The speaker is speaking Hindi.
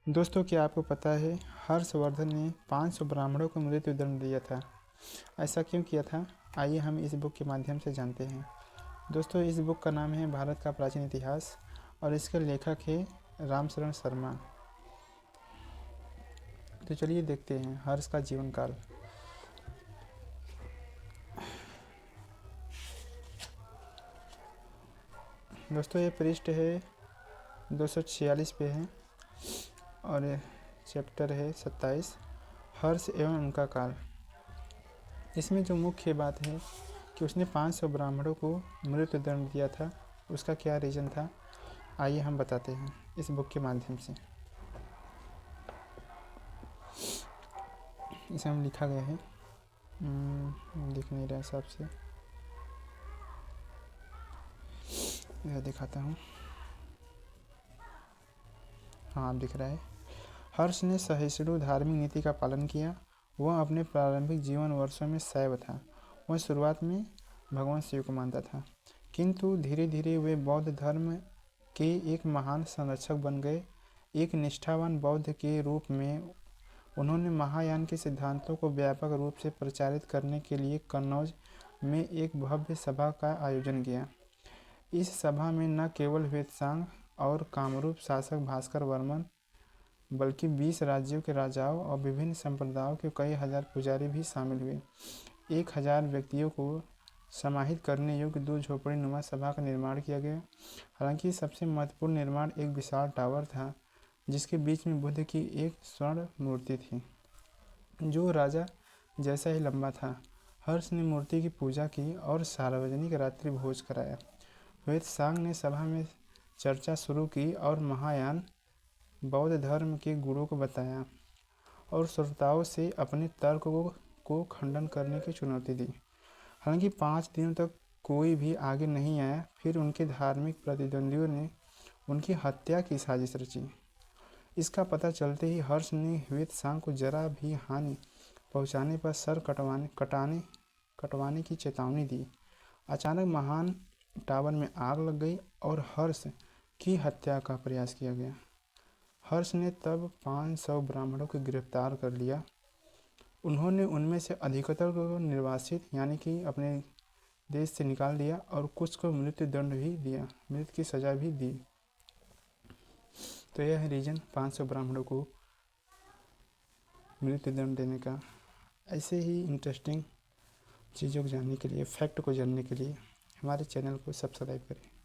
दोस्तों, क्या आपको पता है हर्षवर्धन ने 500 ब्राह्मणों को मृत्यु दंड दिया था। ऐसा क्यों किया था, आइए हम इस बुक के माध्यम से जानते हैं। दोस्तों, इस बुक का नाम है भारत का प्राचीन इतिहास और इसके लेखक है रामशरण शर्मा। तो चलिए देखते हैं हर्ष का जीवन काल। दोस्तों, ये पृष्ठ है 246 पे है और चैप्टर है 27, हर्ष एवं उनका काल। इसमें जो मुख्य बात है कि उसने 500 ब्राह्मणों को मृत्यु दंड दिया था, उसका क्या रीज़न था, आइए हम बताते हैं इस बुक के माध्यम से। इसमें लिखा गया है, दिख नहीं रहा हिसाब से, यह दिखाता हूँ। हाँ, दिख रहा है। हर्ष ने सहिष्णु धार्मिक नीति का पालन किया। वह अपने प्रारंभिक जीवन वर्षों में शैव था। वह शुरुआत में भगवान शिव को मानता था, किंतु धीरे धीरे वे बौद्ध धर्म के एक महान संरक्षक बन गए। एक निष्ठावान बौद्ध के रूप में उन्होंने महायान के सिद्धांतों को व्यापक रूप से प्रचारित करने के लिए कन्नौज में एक भव्य सभा का आयोजन किया। इस सभा में न केवल वेदसांग और कामरूप शासक भास्कर वर्मन, बल्कि 20 राज्यों के राजाओं और विभिन्न संप्रदायों के कई हजार पुजारी भी शामिल हुए। 1000 व्यक्तियों को समाहित करने योग्य 2 झोपड़ी नुमा सभा का निर्माण किया गया। हालांकि सबसे महत्वपूर्ण निर्माण एक विशाल टावर था, जिसके बीच में बुद्ध की एक स्वर्ण मूर्ति थी, जो राजा जैसा ही लंबा था। हर्ष ने मूर्ति की पूजा की और सार्वजनिक रात्रि भोज कराया। वेदसांग ने सभा में चर्चा शुरू की और महायान बौद्ध धर्म के गुणों को बताया और श्रोताओं से अपने तर्क को खंडन करने की चुनौती दी। हालांकि 5 दिनों तक कोई भी आगे नहीं आया। फिर उनके धार्मिक प्रतिद्वंदियों ने उनकी हत्या की साजिश रची। इसका पता चलते ही हर्ष ने वेदसांग को जरा भी हानि पहुंचाने पर सर कटवाने की चेतावनी दी। अचानक महान टावर में आग लग गई और हर्ष की हत्या का प्रयास किया गया। हर्ष ने तब 500 ब्राह्मणों को गिरफ्तार कर लिया। उन्होंने उनमें से अधिकतर को निर्वासित यानी कि अपने देश से निकाल दिया और कुछ को मृत्यु दंड भी दिया, मृत्यु की सज़ा भी दी। तो यह है रीज़न 500 ब्राह्मणों को मृत्यु दंड देने का। ऐसे ही इंटरेस्टिंग चीज़ों को जानने के लिए, फैक्ट को जानने के लिए हमारे चैनल को सब्सक्राइब करें।